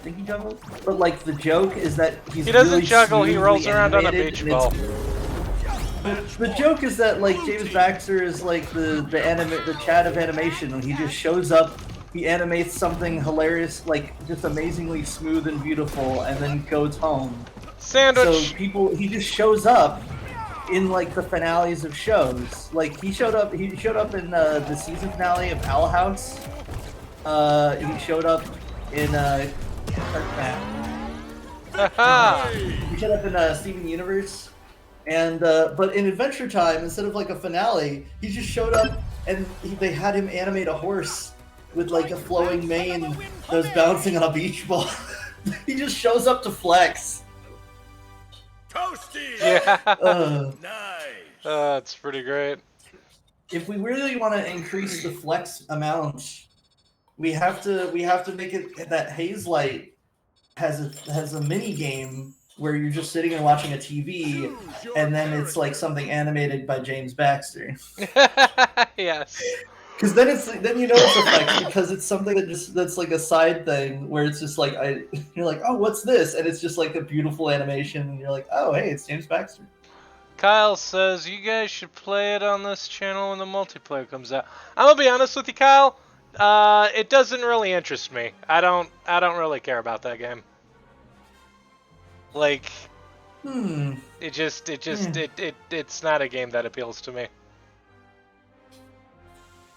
think he juggles, but like the joke is that he doesn't really juggle. He smoothly rolls around on a animated, beach and ball. The joke is that like James Baxter is like the Chad of animation, and he just shows up, he animates something hilarious, like just amazingly smooth and beautiful, and then goes home. Sandwich. So he just shows up in like the finales of shows. Like he showed up in the season finale of Owl House. He showed up in Haha. he showed up in Steven Universe. And but in Adventure Time, instead of like a finale, he just showed up and they had him animate a horse with like a flowing mane that was bouncing on a beach ball. He just shows up to flex. Toasty! Yeah. Nice. It's pretty great. If we really want to increase the flex amount, we have to make it that Haze Light has a mini game where you're just sitting and watching a TV, and then it's like something animated by James Baxter. Yes. Because then you know it's a flex because it's something that's like a side thing where it's just like you're like, oh, what's this? And it's just like a beautiful animation, and you're like, oh, hey, it's James Baxter. Kyle says you guys should play it on this channel when the multiplayer comes out. I'm gonna be honest with you, Kyle. It doesn't really interest me. I don't really care about that game. Like, it's not a game that appeals to me.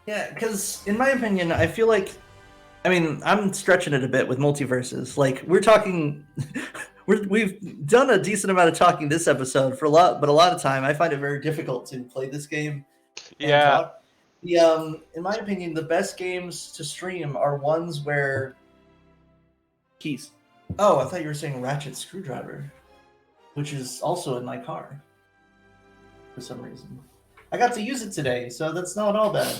Yeah, because in my opinion, I feel like, I'm stretching it a bit with MultiVersus. Like we're talking, we've done a decent amount of talking this episode but a lot of time I find it very difficult to play this game. And Yeah. talk. In my opinion, the best games to stream are ones where Oh, I thought you were saying ratchet screwdriver, which is also in my car for some reason. I got to use it today, so that's not all bad.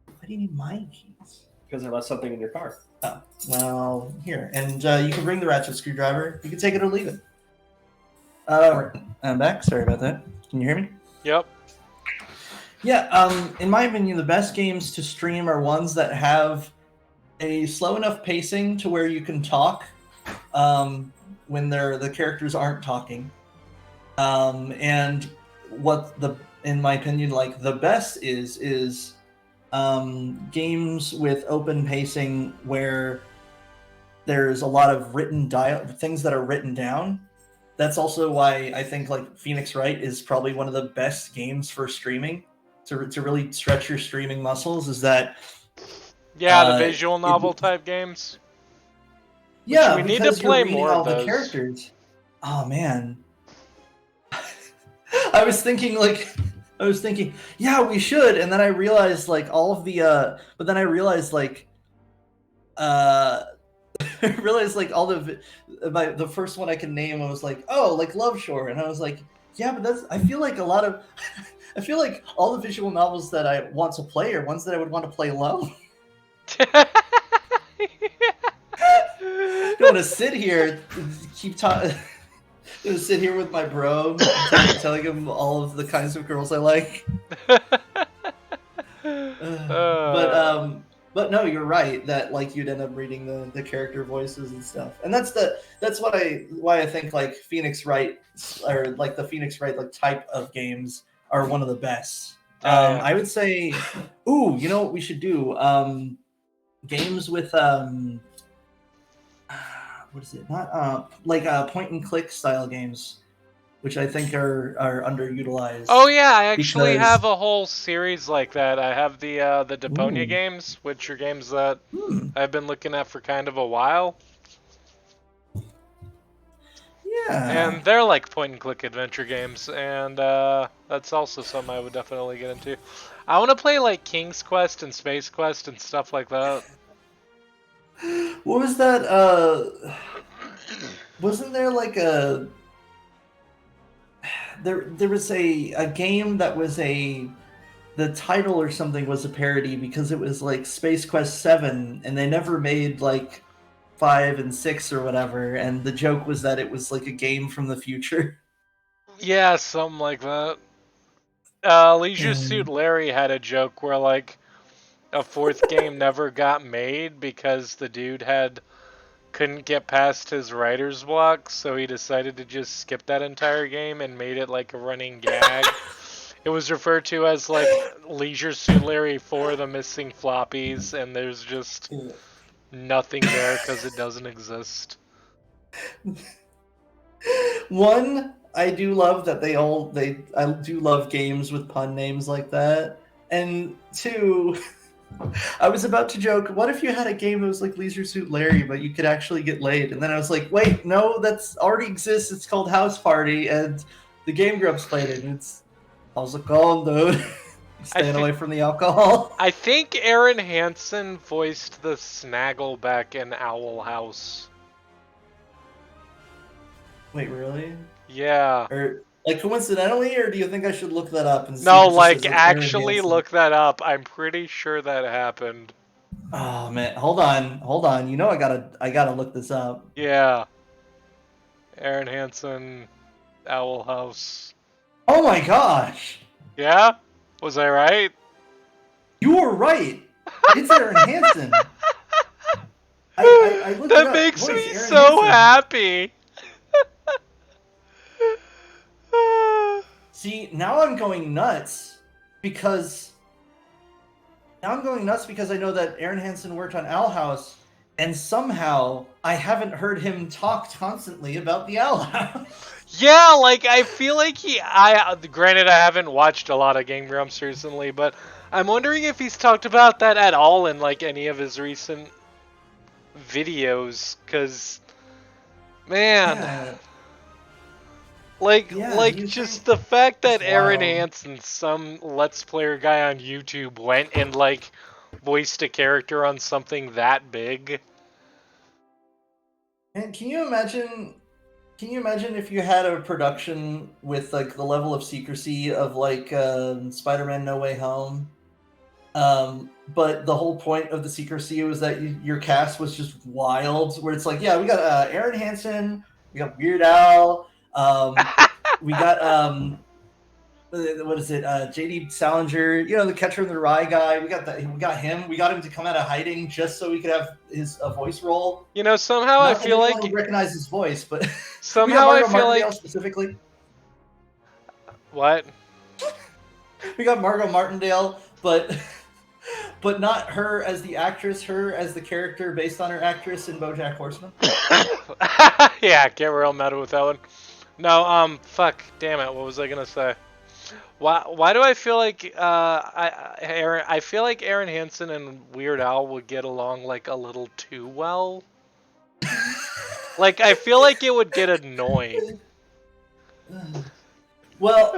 Why do you need my keys? Because I left something in your car. Oh, well, here. And you can bring the ratchet screwdriver. You can take it or leave it. I'm back. Sorry about that. Can you hear me? Yep. Yeah, in my opinion, the best games to stream are ones that have a slow enough pacing to where you can talk when the characters aren't talking. And what in my opinion, like the best is games with open pacing where there's a lot of things that are written down. That's also why I think like Phoenix Wright is probably one of the best games for streaming to really stretch your streaming muscles. Is that Yeah, the visual novel type games. yeah, we need to because you're play reading more all of the those. characters. Oh man, I was thinking, yeah, we should, and then I realized like all of the, but then I realized like, I realized like all the first one I can name, I was like, oh, like Love Shore, and I was like, yeah, but I feel like a lot of, I feel like all the visual novels that I want to play are ones that I would want to play alone. I don't want to sit here, keep talking. Sit here with my bro, telling him all of the kinds of girls I like. But no, you're right that like you'd end up reading the character voices and stuff, and that's why I think like Phoenix Wright or like the Phoenix Wright like type of games are one of the best. Yeah. I would say, ooh, you know what we should do? Games with what is it? Not like point and click style games, which I think are underutilized. Oh yeah, I actually because- have a whole series like that. I have the Deponia Ooh. games, which are games that Hmm. I've been looking at for kind of a while. Yeah. And they're like point and click adventure games, and that's also something I would definitely get into. I want to play like King's Quest and Space Quest and stuff like that. What was that? Wasn't there like a there was a game that was the title or something was a parody because it was like Space Quest 7 and they never made like 5 and 6 or whatever, and the joke was that it was like a game from the future. Yeah, something like that. Leisure Suit Larry had a joke where like a fourth game never got made because the dude couldn't get past his writer's block, so he decided to just skip that entire game and made it like a running gag. It was referred to as like Leisure Suit Larry 4 the missing floppies, and there's just nothing there because it doesn't exist. One, I do love that I do love games with pun names like that. And two, I was about to joke, what if you had a game that was like Leisure Suit Larry, but you could actually get laid? And then I was like, wait, no, that's already exists. It's called House Party, and the Game Grumps played it. And it's, how's it going, dude? Staying away from the alcohol. I think Aaron Hansen voiced the Snaggleback in Owl House. Wait, really? Yeah. Or like coincidentally, or do you think I should look that up and see? No, if it just like says Aaron actually Hansen? look that up. I'm pretty sure that happened. Oh man, hold on. You know I gotta look this up. Yeah. Aaron Hansen, Owl House. Oh my gosh, Yeah? Was I right? you were right. It's Aaron Hansen. I looked it That up. makes Voice, me Aaron so Hansen. happy. See, now I'm going nuts because I know that Aaron Hansen worked on Owl House, and somehow I haven't heard him talk constantly about the Owl House. Yeah, like I feel like granted I haven't watched a lot of Game Grumps recently, but I'm wondering if he's talked about that at all in like any of his recent videos, cause man, Yeah. like Yeah, do you just think- the fact that It's Aaron wild. Hansen, some Let's Player guy on YouTube, went and like voiced a character on something that big. And can you imagine? Can you imagine if you had a production with like the level of secrecy of like Spider-Man: No Way Home? But the whole point of the secrecy was that your cast was just wild. Where it's like, yeah, we got Aaron Hansen, we got Weird Al, we got what is it? JD Salinger, you know, the Catcher in the Rye guy. We got him. We got him to come out of hiding just so we could have his a voice role. You know, somehow Not I that feel anyone like would recognize his voice, but we got somehow I Margot feel Martindale like specifically. what? We got Margot Martindale, but not her as the actress, her as the character based on her actress in BoJack Horseman. Yeah, get real meta with that one. No, fuck, damn it, what was I gonna say? Why do I feel like I feel like Aaron Hansen and Weird Al would get along like a little too well. Like I feel like it would get annoying. Well,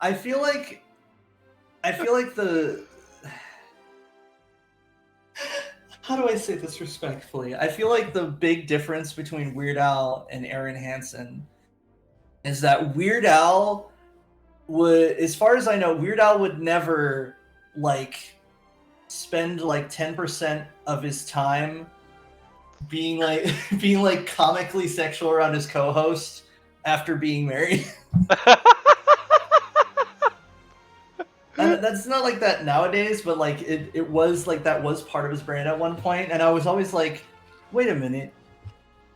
I feel like the how do I say this respectfully? I feel like the big difference between Weird Al and Aaron Hansen is that Weird Al would, as far as I know, Weird Al would never like spend like 10% of his time being like comically sexual around his co-host after being married. And that's not like that nowadays, but like it was like that was part of his brand at one point, and I was always like, wait a minute,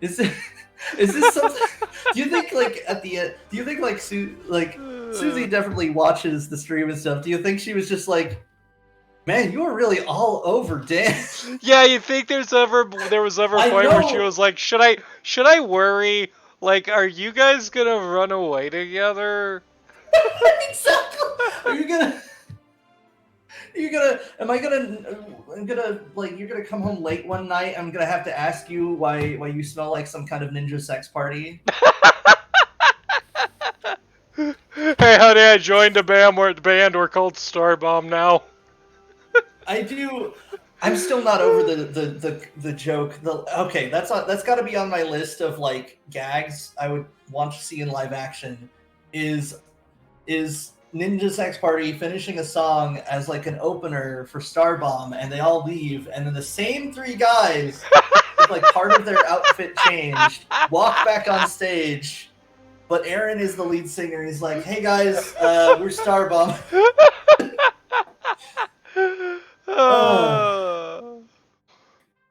is this something? Do you think like at the end? Do you think like Susie definitely watches the stream and stuff? Do you think she was just like, man, you were really all over Dan? Yeah, you think there was ever a point where she was like, should I worry? Like, are you guys gonna run away together? Exactly. Am I gonna like, you're gonna come home late one night, I'm gonna have to ask you why you smell like some kind of ninja sex party? Hey honey, I joined a band. We're called Starbomb now. I'm still not over the joke. Okay, that's got to be on my list of like gags I would want to see in live action. Is Ninja Sex Party finishing a song as like an opener for Starbomb, and they all leave, and then the same three guys with like part of their outfit changed walk back on stage, but Aaron is the lead singer. He's like, "Hey guys, we're Starbomb."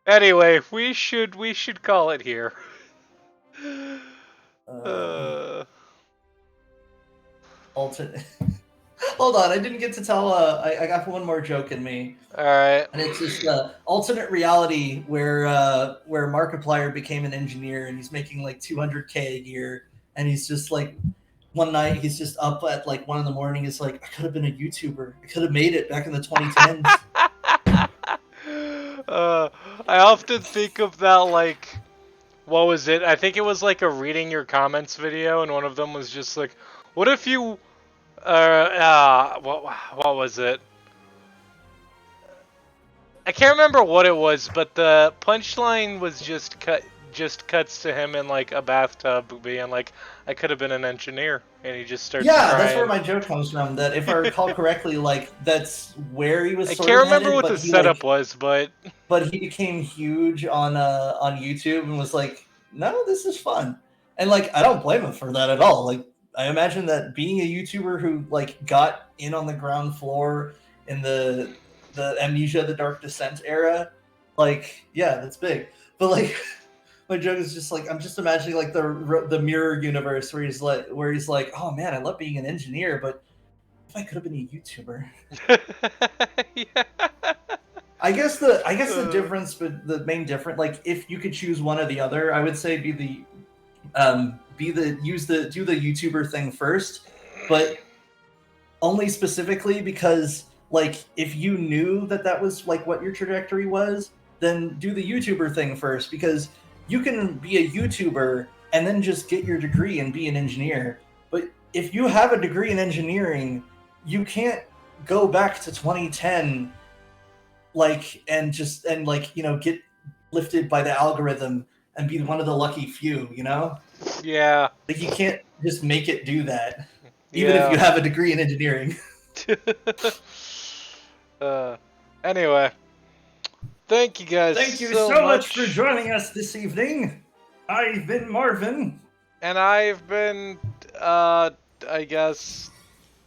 Anyway, we should call it here. Alternate. Hold on, I didn't get to tell. I got one more joke in me. All right. And it's just alternate reality where Markiplier became an engineer and he's making like 200K a year, and he's just like, one night he's just up at like 1 a.m. He's like, I could have been a YouTuber. I could have made it back in the 2010s. I often think of that, like, what was it? I think it was like a reading your comments video, and one of them was just like, what if you, what was it? I can't remember what it was, but the punchline was just cuts to him in like a bathtub being like, I could have been an engineer, and he just starts crying. That's where my joke comes from. That if I recall correctly, like that's where he was. I can't remember what the setup was, but he became huge on YouTube and was like, no, this is fun, and like I don't blame him for that at all. Like I imagine that being a YouTuber who like got in on the ground floor in the Amnesia: The Dark Descent era, like yeah, that's big. But like my joke is just like, I'm just imagining like the mirror universe where he's like, oh man, I love being an engineer, but if I could have been a YouTuber. Yeah. I guess the difference, but the main difference, like if you could choose one or the other, I would say do the YouTuber thing first, but only specifically because like if you knew that was like what your trajectory was, then do the YouTuber thing first, because you can be a YouTuber and then just get your degree and be an engineer. But if you have a degree in engineering, you can't go back to 2010 like and get lifted by the algorithm and be one of the lucky few, you know? Yeah. Like, you can't just make it do that, even if Yeah. you have a degree in engineering. Anyway. Thank you guys Thank you so so much for joining us this evening. I've been Marvin. And I've been, I guess,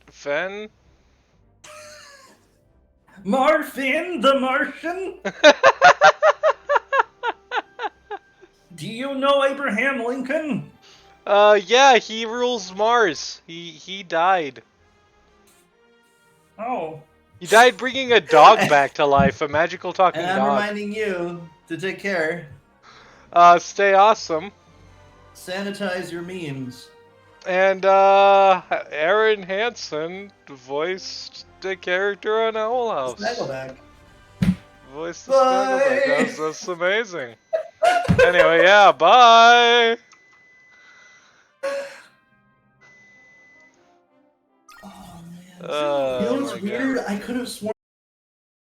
Finn? Marfin the Martian? Do you know Abraham Lincoln? Yeah, he rules Mars. He died. Oh. He died bringing a dog back to life, a magical talking And I'm dog. reminding you to take care. Stay awesome. Sanitize your memes. And, Aaron Hansen voiced the character on Owl House. Snaggleback. Voiced the Bye. Snaggleback. That's amazing. Anyway, yeah, bye! Oh man. Oh, You know what's my God. weird? I could have sworn